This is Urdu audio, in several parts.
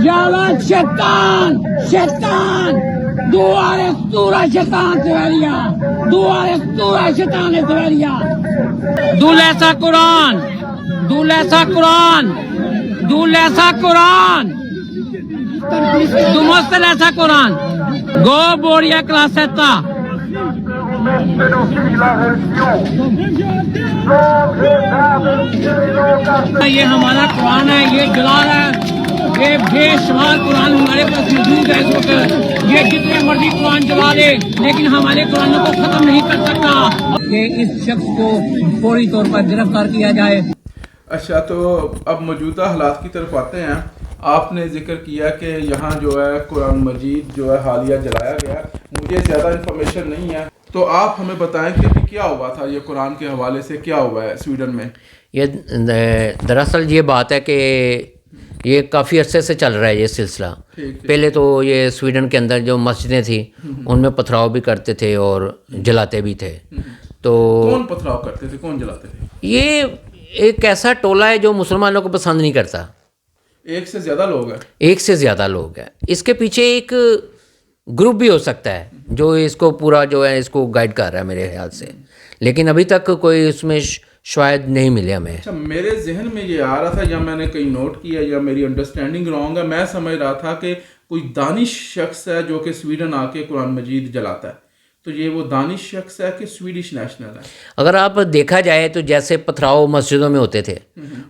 یا شیطان شیطان دوار سورہ شیطان سویریا دوار سورہ شیطان سویریا دولیسا قرآن دولیسا قرآن دولیسا قرآن دومستلیسا قرآن گو بوریا کلاسیتا یہ ہمارا قرآن ہے, یہ جلا رہا ہے, یہ بے شمار قرآن ہمارے پاس موجود ہے اس وقت. یہ جتنے مرضی قرآن جلا لے لیکن ہمارے قرآنوں کو ختم نہیں کر سکتا کہ اس شخص کو فوری طور پر گرفتار کیا جائے. اچھا, تو اب موجودہ حالات کی طرف آتے ہیں. آپ نے ذکر کیا کہ یہاں جو ہے قرآن مجید جو ہے حالیہ جلایا گیا. مجھے زیادہ انفارمیشن نہیں ہے, تو آپ ہمیں بتائیں کہ کیا ہوا تھا, یہ قرآن کے حوالے سے کیا ہوا ہے سویڈن میں. یہ دراصل یہ بات ہے کہ یہ کافی عرصے سے چل رہا ہے یہ سلسلہ. پہلے تو یہ سویڈن کے اندر جو مسجدیں تھیں ان میں پتھراؤ بھی کرتے تھے اور جلاتے بھی تھے. تو کون پتھراؤ کرتے تھے, کون جلاتے تھے؟ یہ ایک ایسا ٹولہ ہے جو مسلمانوں کو پسند نہیں کرتا. ایک سے زیادہ لوگ ہیں. ایک سے زیادہ لوگ ہیں. اس کے پیچھے ایک گروپ بھی ہو سکتا ہے جو اس کو پورا جو ہے اس کو گائیڈ کر رہا ہے میرے خیال سے, لیکن ابھی تک کوئی اس میں شاید نہیں ملے ہمیں. اچھا, میرے ذہن میں یہ آ رہا تھا, یا میں نے کہیں نوٹ کیا یا میری انڈرسٹینڈنگ رانگ ہے, میں سمجھ رہا تھا کہ کوئی دانش شخص ہے جو کہ سویڈن آ کے قرآن مجید جلاتا ہے. تو یہ وہ دانش شخص ہے کہ سویڈش نیشنل ہے؟ اگر آپ دیکھا جائے تو جیسے پتھراؤ مسجدوں میں ہوتے تھے,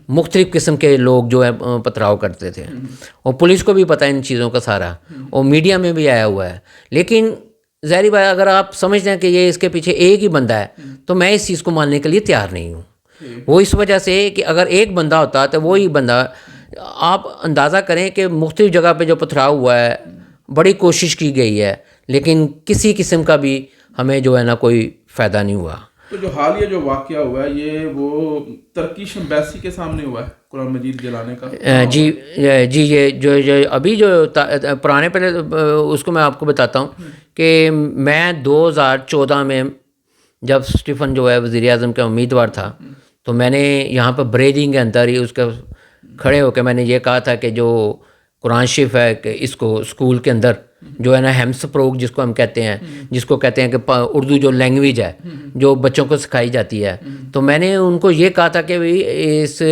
مختلف قسم کے لوگ جو ہے پتھراؤ کرتے تھے, اور پولیس کو بھی پتہ ہے ان چیزوں کا سارا, اور میڈیا میں بھی آیا ہوا ہے. لیکن ظاہری بات, اگر آپ سمجھتے ہیں کہ یہ اس کے پیچھے ایک ہی بندہ ہے تو میں اس چیز کو ماننے کے لیے تیار نہیں ہوں. وہ اس وجہ سے کہ اگر ایک بندہ ہوتا تو وہی بندہ, آپ اندازہ کریں کہ مختلف جگہ پہ جو پتھراؤ ہوا ہے بڑی کوشش کی گئی ہے لیکن کسی قسم کا بھی ہمیں جو ہے نا کوئی فائدہ نہیں ہوا. تو جو حالیہ جو واقعہ ہوا ہے یہ وہ ترکیش ایمبیسی کے سامنے ہوا ہے قرآن مجید جلانے کا؟ جی جی, یہ جو ابھی جو پرانے پہلے اس کو میں آپ کو بتاتا ہوں کہ میں 2014 میں جب اسٹیفن جو ہے وزیر اعظم کا امیدوار تھا تو میں نے یہاں پہ بریدنگ کے اندر ہی اس کے کھڑے ہو کے میں نے یہ کہا تھا کہ جو قرآن شریف ہے کہ اس کو اسکول کے اندر جو ہے نا ہیمس پروگ جس کو ہم کہتے ہیں, جس کو کہتے ہیں کہ اردو جو لینگویج ہے جو بچوں کو سکھائی جاتی ہے, تو میں نے ان کو یہ کہا تھا کہ اس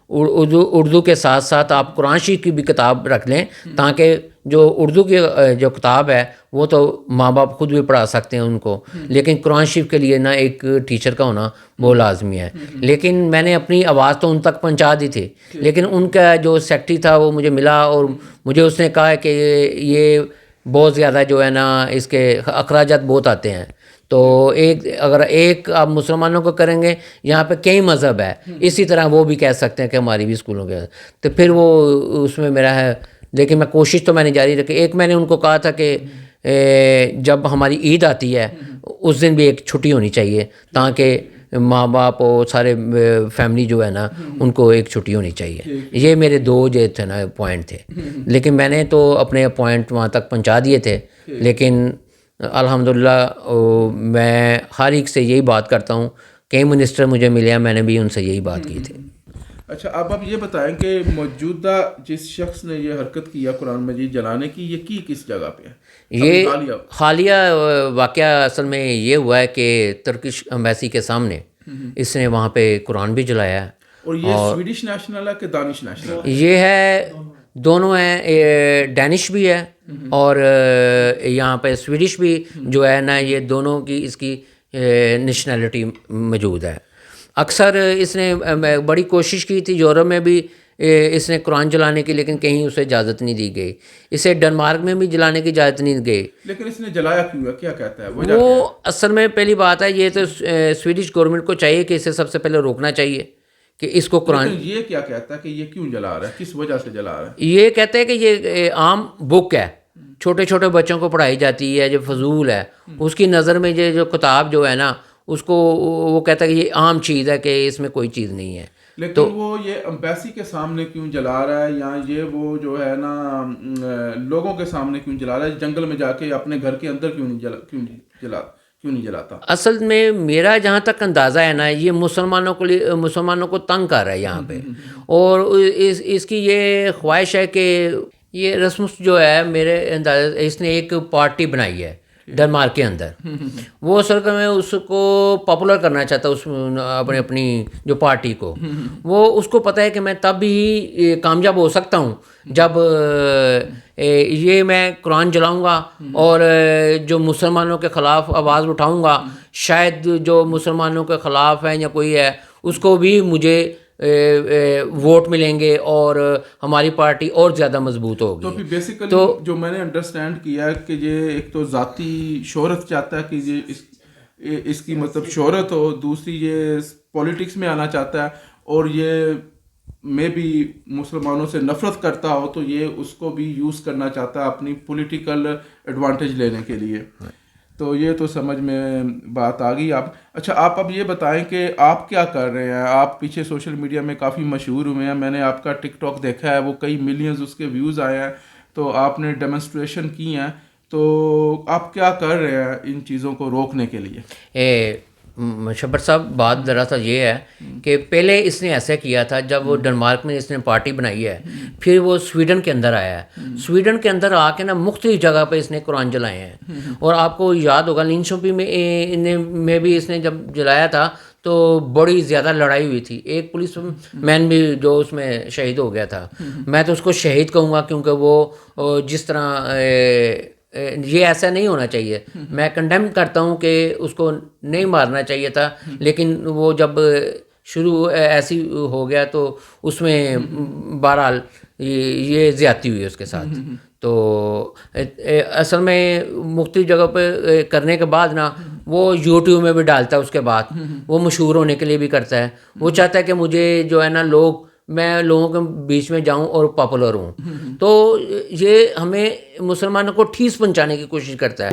اردو کے ساتھ ساتھ آپ قرآن شریف کی بھی کتاب رکھ لیں تاکہ جو اردو کی جو کتاب ہے وہ تو ماں باپ خود بھی پڑھا سکتے ہیں ان کو, لیکن قرآن شریف کے لیے نا ایک ٹیچر کا ہونا وہ لازمی ہے. لیکن میں نے اپنی آواز تو ان تک پہنچا دی تھی, لیکن ان کا جو سیکٹری تھا وہ مجھے ملا اور مجھے اس نے کہا کہ یہ بہت زیادہ جو ہے نا اس کے اخراجات بہت آتے ہیں. تو اگر ایک آپ مسلمانوں کو کریں گے, یہاں پہ کئی مذہب ہے, اسی طرح وہ بھی کہہ سکتے ہیں کہ ہماری بھی اسکولوں کے, تو پھر وہ اس میں میرا ہے. لیکن میں کوشش تو میں نے جاری رکھی. ایک میں نے ان کو کہا تھا کہ جب ہماری عید آتی ہے اس دن بھی ایک چھٹی ہونی چاہیے تاکہ ماں باپ اور سارے فیملی جو ہے نا ان کو ایک چھٹی ہونی چاہیے. یہ میرے دو جو تھے نا پوائنٹ تھے, لیکن میں نے تو اپنے پوائنٹ وہاں تک پہنچا دیے تھے. لیکن الحمدللہ میں ہر ایک سے یہی بات کرتا ہوں, کئی منسٹر مجھے ملے ہیں, میں نے بھی ان سے یہی بات کی تھی. اچھا, اب آپ یہ بتائیں کہ موجودہ جس شخص نے یہ حرکت کیا قرآن مجید جلانے کی, یہ کی کس جگہ پہ ہے؟ یہ حالیہ واقعہ اصل میں یہ ہوا ہے کہ ترکش ایمبیسی کے سامنے اس نے وہاں پہ قرآن بھی جلایا ہے. اور یہ سویڈش نیشنل ہے کہ دانش نیشنل؟ یہ ہے دونوں ہیں, ڈینش بھی ہے اور یہاں پہ سویڈش بھی جو ہے نا, یہ دونوں کی اس کی نیشنلٹی موجود ہے. اکثر اس نے بڑی کوشش کی تھی یورپ میں بھی اس نے قرآن جلانے کی, لیکن کہیں اسے اجازت نہیں دی گئی. اسے ڈنمارک میں بھی جلانے کی اجازت نہیں گئی. لیکن اس نے جلایا کیوں ہے, کیا کہتا ہے وہ اصل میں پہلی بات ہے, یہ تو سویڈش گورنمنٹ کو چاہیے کہ اسے سب سے پہلے روکنا چاہیے کہ اس کو قرآن. یہ کیا کہتا ہے کہ یہ کیوں جلا رہا ہے, کس وجہ سے جلا رہا ہے؟ یہ کہتے ہیں کہ یہ عام بک ہے, چھوٹے چھوٹے بچوں کو پڑھائی جاتی ہے, جو فضول ہے. اس کی نظر میں یہ جو کتاب جو ہے نا اس کو وہ کہتا ہے کہ یہ عام چیز ہے کہ اس میں کوئی چیز نہیں ہے. لیکن وہ یہ ایمبیسی کے سامنے کیوں جلا رہا ہے, یا یہ وہ جو ہے نا لوگوں کے سامنے کیوں جلا رہا ہے, جنگل میں جا کے اپنے گھر کے اندر کیوں نہیں جلا, کیوں نہیں جلاتا؟ اصل میں میرا جہاں تک اندازہ ہے نا، یہ مسلمانوں کو تنگ کر رہا ہے یہاں پہ، اور اس کی یہ خواہش ہے کہ یہ رسم جو ہے میرے اندازے اس نے ایک پارٹی بنائی ہے ڈنمارک کے اندر، وہ اصل میں اس کو پاپولر کرنا چاہتا ہے اپنی جو پارٹی کو، وہ اس کو پتہ ہے کہ میں تب ہی کامیاب ہو سکتا ہوں جب یہ میں قرآن جلاؤں گا اور جو مسلمانوں کے خلاف آواز اٹھاؤں گا، شاید جو مسلمانوں کے خلاف ہے یا کوئی ہے اس کو بھی مجھے ووٹ ملیں گے اور ہماری پارٹی اور زیادہ مضبوط ہوگی. تو پھر بیسیکلی جو میں نے انڈرسٹینڈ کیا ہے کہ یہ ایک تو ذاتی شہرت چاہتا ہے کہ یہ اس کی مطلب شہرت ہو، دوسری یہ پولیٹکس میں آنا چاہتا ہے، اور یہ میں بھی مسلمانوں سے نفرت کرتا ہو تو یہ اس کو بھی یوز کرنا چاہتا ہے اپنی پولیٹیکل ایڈوانٹیج لینے کے لیے. تو یہ تو سمجھ میں بات آ گئی. اچھا آپ اب یہ بتائیں کہ آپ کیا کر رہے ہیں؟ آپ پیچھے سوشل میڈیا میں کافی مشہور ہوئے ہیں، میں نے آپ کا ٹک ٹاک دیکھا ہے، وہ کئی ملینز اس کے ویوز آئے ہیں، تو آپ نے ڈیمونسٹریشن کی ہیں، تو آپ کیا کر رہے ہیں ان چیزوں کو روکنے کے لیے؟ شبر صاحب، بات دراصل یہ ہے کہ پہلے اس نے ایسا کیا تھا جب وہ ڈنمارک میں اس نے پارٹی بنائی ہے، پھر وہ سویڈن کے اندر آیا ہے، سویڈن کے اندر آ کے نا مختلف جگہ پہ اس نے قرآن جلائے ہیں، اور آپ کو یاد ہوگا لنچوپی میں بھی اس نے جب جلایا تھا تو بڑی زیادہ لڑائی ہوئی تھی، ایک پولیس مین بھی جو اس میں شہید ہو گیا تھا. میں تو اس کو شہید کہوں گا کیونکہ وہ جس طرح یہ ایسا نہیں ہونا چاہیے، میں کنڈیم کرتا ہوں کہ اس کو نہیں مارنا چاہیے تھا، لیکن وہ جب شروع ایسی ہو گیا تو اس میں بہرحال یہ زیادتی ہوئی اس کے ساتھ. تو اصل میں مختلف جگہ پہ کرنے کے بعد نا وہ یوٹیوب میں بھی ڈالتا ہے، اس کے بعد وہ مشہور ہونے کے لیے بھی کرتا ہے، وہ چاہتا ہے کہ مجھے جو ہے نا میں لوگوں کے بیچ میں جاؤں اور پاپولر ہوں. تو یہ ہمیں مسلمانوں کو ٹھیس پہنچانے کی کوشش کرتا ہے.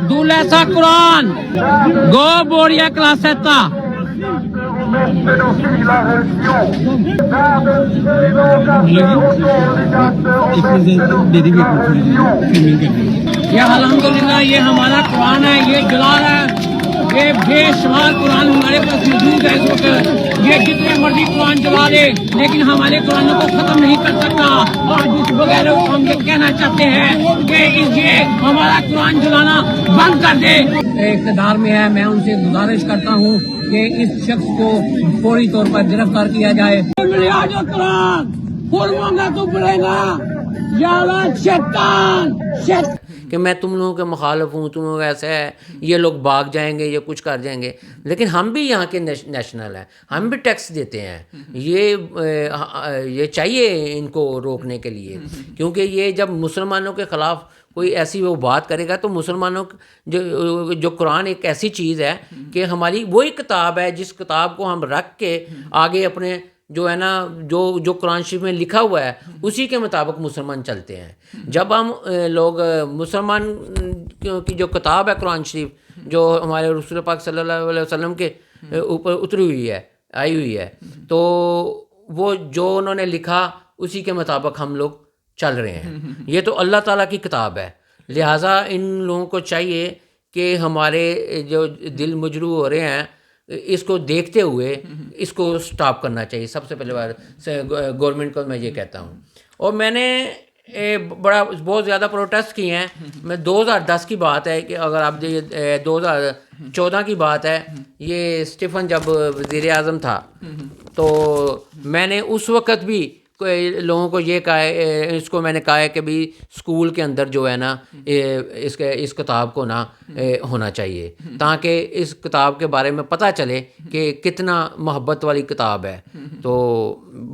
Dulesa Quran, go Boria Claseta. یہ الحمدللہ یہ ہمارا قرآن ہے، یہ جلا رہا ہے، یہ بے شمار قرآن ہمارے پاس موجود ہے اس وقت، یہ جتنے مرضی قرآن جلا لے لیکن ہمارے قرآن کو ختم نہیں کر سکتا. اور جس بغیر ہم یہ کہنا چاہتے ہیں کہ یہ ہمارا قرآن جلانا بند کر دے. اقتدار میں ہے، میں ان سے گزارش کرتا ہوں کہ اس شخص کو فوری طور پر گرفتار کیا جائے. کہ میں تم لوگوں کے مخالف ہوں، تم لوگ ایسا ہے، یہ لوگ بھاگ جائیں گے، یہ کچھ کر جائیں گے، لیکن ہم بھی یہاں کے نیشنل ہیں، ہم بھی ٹیکس دیتے ہیں. یہ چاہیے ان کو روکنے کے لیے، کیونکہ یہ جب مسلمانوں کے خلاف کوئی ایسی وہ بات کرے گا تو مسلمانوں جو قرآن ایک ایسی چیز ہے کہ ہماری وہی کتاب ہے جس کتاب کو ہم رکھ کے آگے اپنے جو ہے نا جو قرآن شریف میں لکھا ہوا ہے اسی کے مطابق مسلمان چلتے ہیں. جب ہم لوگ مسلمان کی جو کتاب ہے قرآن شریف جو ہمارے رسول پاک صلی اللہ علیہ وسلم کے اوپر اتری ہوئی ہے، آئی ہوئی ہے، تو وہ جو انہوں نے لکھا اسی کے مطابق ہم لوگ چل رہے ہیں. یہ تو اللہ تعالیٰ کی کتاب ہے، لہٰذا ان لوگوں کو چاہیے کہ ہمارے جو دل مجروح ہو رہے ہیں اس کو دیکھتے ہوئے اس کو سٹاپ کرنا چاہیے. سب سے پہلے بار گورنمنٹ کو میں یہ کہتا ہوں. اور میں نے بہت زیادہ پروٹیسٹ کیے ہیں. میں 2010 کی بات ہے کہ اگر آپ 2014 کی بات ہے، یہ اسٹیفن جب وزیر اعظم تھا تو میں نے اس وقت بھی لوگوں کو یہ کہا ہے، اس کو میں نے کہا ہے کہ بھی اسکول کے اندر جو ہے نا اس کتاب کو نا ہونا چاہیے تاکہ اس کتاب کے بارے میں پتہ چلے کہ کتنا محبت والی کتاب ہے. تو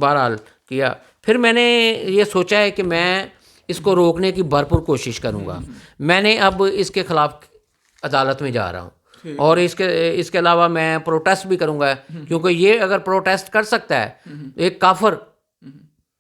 بہرحال کیا. پھر میں نے یہ سوچا ہے کہ میں اس کو روکنے کی بھرپور کوشش کروں گا. میں نے اب اس کے خلاف عدالت میں جا رہا ہوں اور اس کے علاوہ میں پروٹیسٹ بھی کروں گا، کیونکہ یہ اگر پروٹیسٹ کر سکتا ہے، ایک کافر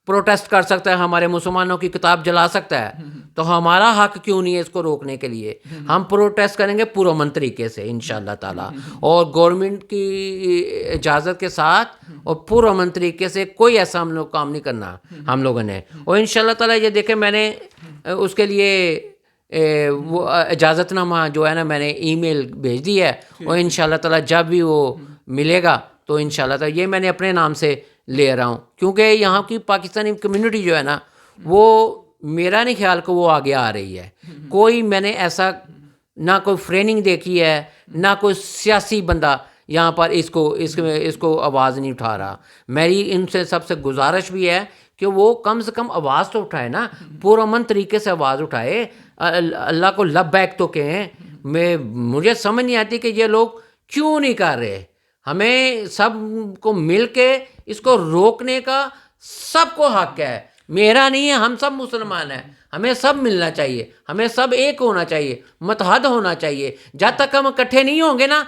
پروٹیسٹ کر سکتا ہے, ہمارے مسلمانوں کی کتاب جلا سکتا ہے, تو ہمارا حق کیوں نہیں ہے اس کو روکنے کے لیے؟ ہم پروٹیسٹ کریں گے پرامن طریقے سے انشاءاللہ تعالیٰ, اور گورنمنٹ کی اجازت کے ساتھ اور پرامن طریقے سے. کوئی ایسا ہم لوگ کام نہیں کرنا ہم لوگوں نے. اور انشاءاللہ تعالیٰ یہ دیکھیں, میں نے اس کے لیے وہ اجازت نامہ جو ہے نا میں نے ای میل بھیج دی ہے, اور انشاءاللہ تعالیٰ جب بھی وہ ملے گا تو انشاءاللہ تعالیٰ یہ میں نے اپنے نام سے لے رہا ہوں, کیونکہ یہاں کی پاکستانی کمیونٹی جو ہے نا وہ میرا نہیں خیال کہ وہ آگے آ رہی ہے. کوئی میں نے ایسا نہ کوئی ٹریننگ دیکھی ہے, نہ کوئی سیاسی بندہ یہاں پر اس کو آواز نہیں اٹھا رہا. میری ان سے سب سے گزارش بھی ہے کہ وہ کم سے کم آواز تو اٹھائے نا, پرامن طریقے سے آواز اٹھائے, اللہ کو لبیک تو کہیں. مجھے سمجھ نہیں آتی کہ یہ لوگ کیوں نہیں کر رہے. ہمیں سب کو مل کے اس کو روکنے کا سب کو حق ہے, میرا نہیں ہے, ہم سب مسلمان ہیں, ہمیں سب ملنا چاہیے, ہمیں سب ایک ہونا چاہیے, متحد ہونا چاہیے. جب تک ہم اکٹھے نہیں ہوں گے نا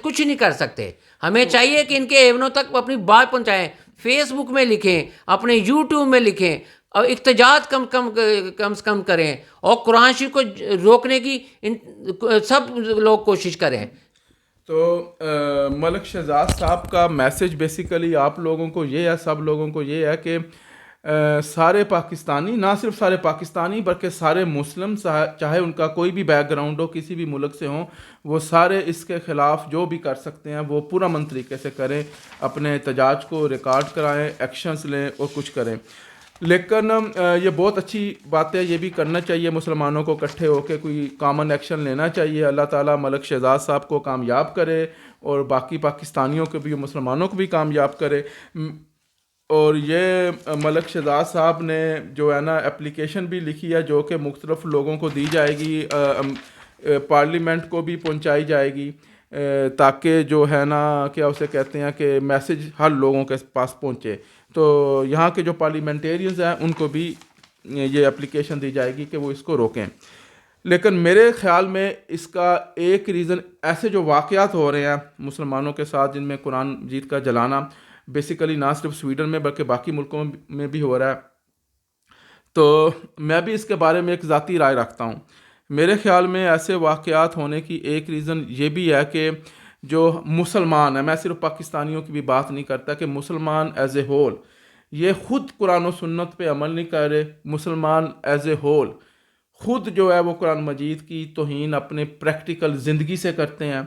کچھ نہیں کر سکتے. ہمیں چاہیے کہ ان کے ایونوں تک اپنی بات پہنچائیں, فیس بک میں لکھیں, اپنے یوٹیوب میں لکھیں, اور احتجاج کم سے کم کریں, اور قرآن شریف کو روکنے کی سب لوگ کوشش کریں. تو ملک شہزاد صاحب کا میسج بیسیکلی آپ لوگوں کو یہ ہے, سب لوگوں کو یہ ہے کہ سارے پاکستانی, نہ صرف سارے پاکستانی بلکہ سارے مسلم, چاہے ان کا کوئی بھی بیک گراؤنڈ ہو, کسی بھی ملک سے ہوں, وہ سارے اس کے خلاف جو بھی کر سکتے ہیں وہ پرامن طریقے سے کریں, اپنے احتجاج کو ریکارڈ کرائیں, ایکشنز لیں اور کچھ کریں. لیکن یہ بہت اچھی بات ہے, یہ بھی کرنا چاہیے مسلمانوں کو اکٹھے ہو کے کوئی کامن ایکشن لینا چاہیے. اللہ تعالیٰ ملک شہزاد صاحب کو کامیاب کرے اور باقی پاکستانیوں کو بھی, مسلمانوں کو بھی کامیاب کرے. اور یہ ملک شہزاد صاحب نے جو ہے نا اپلیکیشن بھی لکھی ہے جو کہ مختلف لوگوں کو دی جائے گی, پارلیمنٹ کو بھی پہنچائی جائے گی, تاکہ جو ہے نا کیا اسے کہتے ہیں کہ میسج ہر لوگوں کے پاس پہنچے. تو یہاں کے جو پارلیمنٹیرینز ہیں ان کو بھی یہ اپلیکیشن دی جائے گی کہ وہ اس کو روکیں. لیکن میرے خیال میں اس کا ایک ریزن, ایسے جو واقعات ہو رہے ہیں مسلمانوں کے ساتھ جن میں قرآن مجید کا جلانا بیسیکلی نہ صرف سویڈن میں بلکہ باقی ملکوں میں بھی ہو رہا ہے, تو میں بھی اس کے بارے میں ایک ذاتی رائے رکھتا ہوں. میرے خیال میں ایسے واقعات ہونے کی ایک ریزن یہ بھی ہے کہ جو مسلمان ہیں, میں صرف پاکستانیوں کی بھی بات نہیں کرتا, کہ مسلمان ایز اے ہول یہ خود قرآن و سنت پہ عمل نہیں کر رہے. مسلمان ایز اے ہول خود جو ہے وہ قرآن مجید کی توہین اپنے پریکٹیکل زندگی سے کرتے ہیں.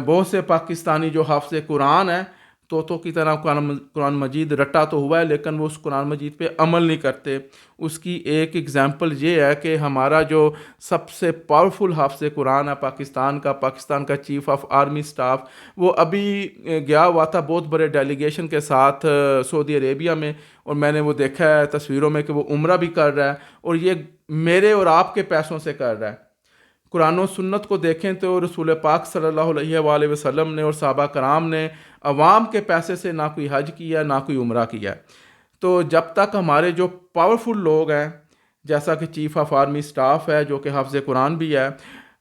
بہت سے پاکستانی جو حافظ قرآن ہیں, طوطوں کی طرح قرآن مجید رٹا تو ہوا ہے لیکن وہ اس قرآن مجید پہ عمل نہیں کرتے. اس کی ایک ایگزامپل یہ ہے کہ ہمارا جو سب سے پاورفل حافظ قرآن ہے پاکستان کا چیف آف آرمی سٹاف, وہ ابھی گیا ہوا تھا بہت بڑے ڈیلیگیشن کے ساتھ سعودی عربیہ میں, اور میں نے وہ دیکھا ہے تصویروں میں کہ وہ عمرہ بھی کر رہا ہے, اور یہ میرے اور آپ کے پیسوں سے کر رہا ہے. قرآن و سنت کو دیکھیں تو رسول پاک صلی اللہ علیہ وآلہ وسلم نے اور صحابہ کرام نے عوام کے پیسے سے نہ کوئی حج کیا نہ کوئی عمرہ کیا. تو جب تک ہمارے جو پاورفل لوگ ہیں جیسا کہ چیف آف آرمی سٹاف ہے جو کہ حافظ قرآن بھی ہے,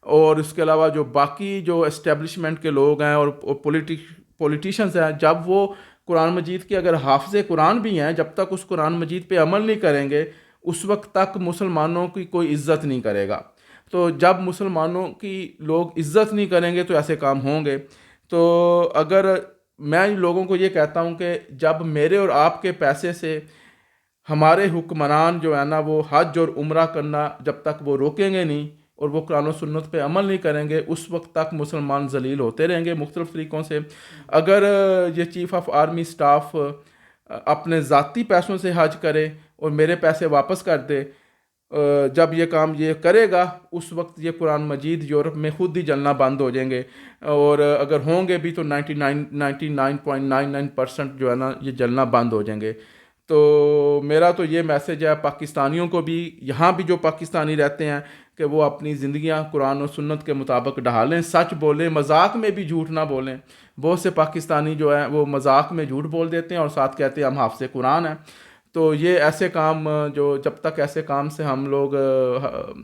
اور اس کے علاوہ جو باقی جو اسٹیبلشمنٹ کے لوگ ہیں اور پولیٹیشنز ہیں, جب وہ قرآن مجید کے اگر حافظ قرآن بھی ہیں, جب تک اس قرآن مجید پہ عمل نہیں کریں گے اس وقت تک مسلمانوں کی کوئی عزت نہیں کرے گا. تو جب مسلمانوں کی لوگ عزت نہیں کریں گے تو ایسے کام ہوں گے. تو اگر میں لوگوں کو یہ کہتا ہوں کہ جب میرے اور آپ کے پیسے سے ہمارے حکمران جو ہے نا وہ حج اور عمرہ کرنا جب تک وہ روکیں گے نہیں اور وہ قرآن و سنت پہ عمل نہیں کریں گے, اس وقت تک مسلمان ذلیل ہوتے رہیں گے مختلف طریقوں سے. اگر یہ چیف آف آرمی سٹاف اپنے ذاتی پیسوں سے حج کرے اور میرے پیسے واپس کر دے, جب یہ کام یہ کرے گا اس وقت یہ قرآن مجید یورپ میں خود ہی جلنا بند ہو جائیں گے, اور اگر ہوں گے بھی تو 99.99% جو ہے نا یہ جلنا بند ہو جائیں گے. تو میرا تو یہ میسج ہے پاکستانیوں کو بھی, یہاں بھی جو پاکستانی رہتے ہیں, کہ وہ اپنی زندگیاں قرآن و سنت کے مطابق ڈھالیں, سچ بولیں, مذاق میں بھی جھوٹ نہ بولیں. بہت سے پاکستانی جو ہیں وہ مذاق میں جھوٹ بول دیتے ہیں اور ساتھ کہتے ہیں ہم حافظ قرآن ہیں. تو یہ ایسے کام جو جب تک ایسے کام سے ہم لوگ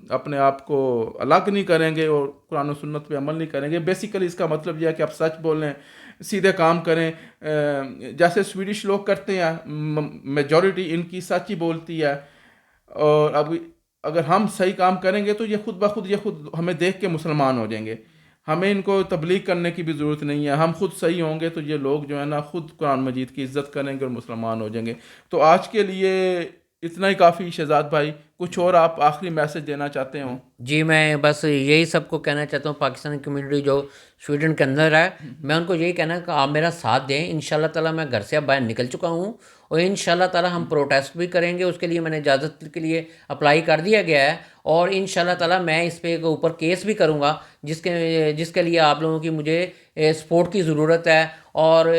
اپنے آپ کو الگ نہیں کریں گے اور قرآن و سنت پہ عمل نہیں کریں گے, بیسیکلی اس کا مطلب یہ ہے کہ آپ سچ بولیں, سیدھے کام کریں. جیسے سویڈش لوگ کرتے ہیں, میجورٹی ان کی سچ ہی بولتی ہے, اور اب اگر ہم صحیح کام کریں گے تو یہ خود ہمیں دیکھ کے مسلمان ہو جائیں گے. ہمیں ان کو تبلیغ کرنے کی بھی ضرورت نہیں ہے. ہم خود صحیح ہوں گے تو یہ لوگ جو ہے نا خود قرآن مجید کی عزت کریں گے اور مسلمان ہو جائیں گے. تو آج کے لیے اتنا ہی کافی. شہزاد بھائی کچھ اور آپ آخری میسج دینا چاہتے ہوں؟ جی میں بس یہی سب کو کہنا چاہتا ہوں, پاکستانی کمیونٹی جو سویڈن کے اندر ہے, میں ان کو یہی کہنا ہے کہ آپ میرا ساتھ دیں. انشاءاللہ تعالیٰ میں گھر سے اب باہر نکل چکا ہوں, اور انشاءاللہ تعالیٰ ہم پروٹیسٹ بھی کریں گے. اس کے لیے میں نے اجازت کے لیے اپلائی کر دیا گیا ہے, اور انشاءاللہ تعالیٰ میں اس پہ اوپر کیس بھی کروں گا, جس کے لیے آپ لوگوں کی مجھے سپورٹ کی ضرورت ہے. اور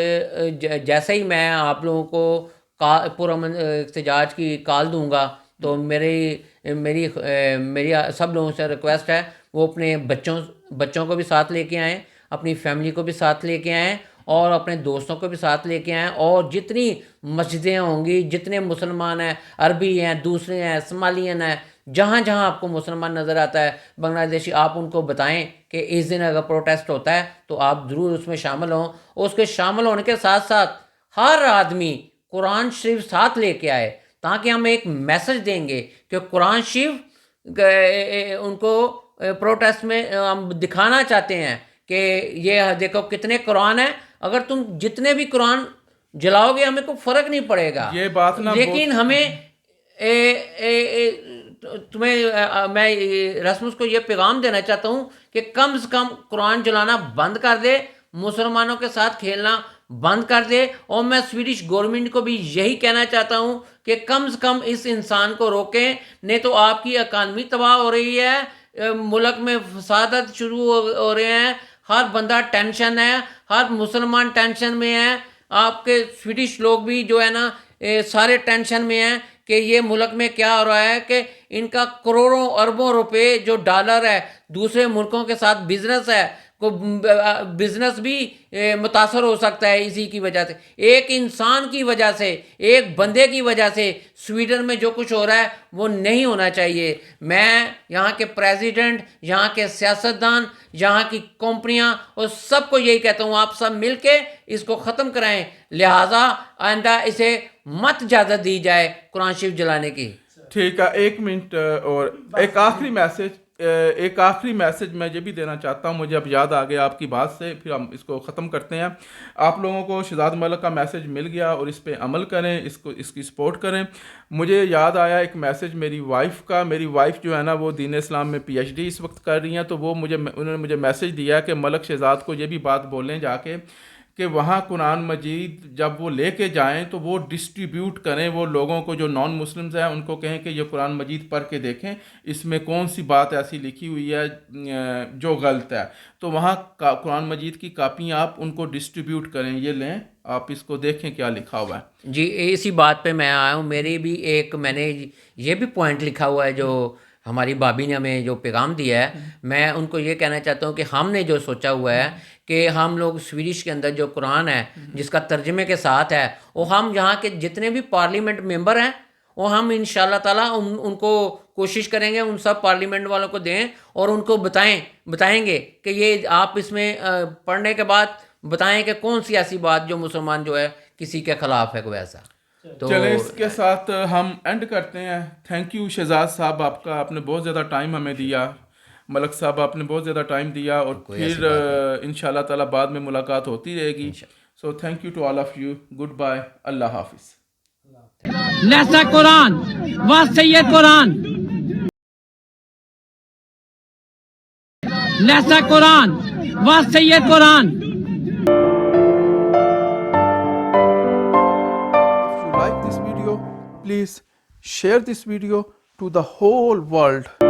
جیسے ہی میں آپ لوگوں کو پرامن احتجاج کی کال دوں گا, تو میری سب لوگوں سے ریکویسٹ ہے وہ اپنے بچوں کو بھی ساتھ لے کے آئیں, اپنی فیملی کو بھی ساتھ لے کے آئیں, اور اپنے دوستوں کو بھی ساتھ لے کے آئیں. اور جتنی مسجدیں ہوں گی, جتنے مسلمان ہیں, عربی ہیں, دوسرے ہیں, سمالین ہیں, جہاں جہاں آپ کو مسلمان نظر آتا ہے بنگلہ دیشی, آپ ان کو بتائیں کہ اس دن اگر پروٹیسٹ ہوتا ہے تو آپ ضرور اس میں شامل ہوں. اور اس کے شامل ہونے کے ساتھ ساتھ ہر آدمی قرآن شریف ساتھ لے کے آئے, تاکہ ہم ایک میسج دیں گے کہ قرآن شریف ان کو پروٹیسٹ میں ہم دکھانا چاہتے ہیں کہ یہ دیکھو کتنے قرآن ہیں. اگر تم جتنے بھی قرآن جلاؤ گے ہمیں کوئی فرق نہیں پڑے گا, یہ بات نا لیکن ہمیں میں رسمس کو یہ پیغام دینا چاہتا ہوں کہ کم سے کم قرآن جلانا بند کر دے, مسلمانوں کے ساتھ کھیلنا بند کر دے. اور میں سویڈش گورنمنٹ کو بھی یہی کہنا چاہتا ہوں کہ کم سے کم اس انسان کو روکیں, نہیں تو آپ کی اکانومی تباہ ہو رہی ہے, ملک میں فسادات شروع ہو رہے ہیں, ہر بندہ ٹینشن ہے, ہر مسلمان ٹینشن میں ہے. آپ کے سویڈش لوگ بھی جو ہے نا سارے ٹینشن میں ہیں کہ یہ ملک میں کیا ہو رہا ہے, کہ ان کا کروڑوں اربوں روپے جو ڈالر ہے دوسرے ملکوں کے ساتھ بزنس ہے, کو بزنس بھی متاثر ہو سکتا ہے اسی کی وجہ سے. ایک انسان کی وجہ سے, ایک بندے کی وجہ سے سویڈن میں جو کچھ ہو رہا ہے وہ نہیں ہونا چاہیے. میں یہاں کے پریزیڈنٹ, یہاں کے سیاستدان, یہاں کی کمپنیاں اور سب کو یہی کہتا ہوں آپ سب مل کے اس کو ختم کرائیں. لہٰذا آئندہ اسے مت اجازت دی جائے قرآن شریف جلانے کی. ٹھیک ہے, 1 منٹ اور ایک آخری میسج میں یہ بھی دینا چاہتا ہوں. مجھے اب یاد آ گیا آپ کی بات سے, پھر ہم اس کو ختم کرتے ہیں. آپ لوگوں کو شہزاد ملک کا میسج مل گیا اور اس پہ عمل کریں, اس کی سپورٹ کریں. مجھے یاد آیا ایک میسج میری وائف کا. میری وائف جو ہے نا وہ دین اسلام میں پی ایچ ڈی اس وقت کر رہی ہیں, تو انہوں نے مجھے میسج دیا کہ ملک شہزاد کو یہ بھی بات بولیں جا کے کہ وہاں قرآن مجید جب وہ لے کے جائیں تو وہ ڈسٹریبیوٹ کریں, وہ لوگوں کو جو نان مسلمز ہیں ان کو کہیں کہ یہ قرآن مجید پڑھ کے دیکھیں اس میں کون سی بات ایسی لکھی ہوئی ہے جو غلط ہے. تو وہاں قرآن مجید کی کاپیاں آپ ان کو ڈسٹریبیوٹ کریں, یہ لیں آپ اس کو دیکھیں کیا لکھا ہوا ہے. جی اسی بات پہ میں آیا ہوں. میری بھی میں نے یہ بھی پوائنٹ لکھا ہوا ہے جو ہماری بابی نے ہمیں جو پیغام دیا ہے. میں ان کو یہ کہنا چاہتا ہوں کہ ہم نے جو سوچا ہوا ہے کہ ہم لوگ سویڈش کے اندر جو قرآن ہے جس کا ترجمے کے ساتھ ہے, وہ ہم یہاں کے جتنے بھی پارلیمنٹ ممبر ہیں وہ ہم انشاءاللہ تعالیٰ ان کو کوشش کریں گے ان سب پارلیمنٹ والوں کو دیں اور ان کو بتائیں گے کہ یہ آپ اس میں پڑھنے کے بعد بتائیں کہ کون سی ایسی بات جو مسلمان جو ہے کسی کے خلاف ہے کوئی ایسا. تو چلیں اس کے ساتھ ہم اینڈ کرتے ہیں. تھینک یو شہزاد صاحب, آپ نے بہت زیادہ ٹائم ہمیں دیا. ملک صاحب آپ نے بہت زیادہ ٹائم دیا, اور پھر انشاءاللہ تعالیٰ بعد میں ملاقات ہوتی رہے گی. So thank you to all of you. Goodbye. اللہ حافظ. لہسا قرآن و سید قرآن, لہسا قرآن و سید قرآن. If you like this video, please share this video to the whole world.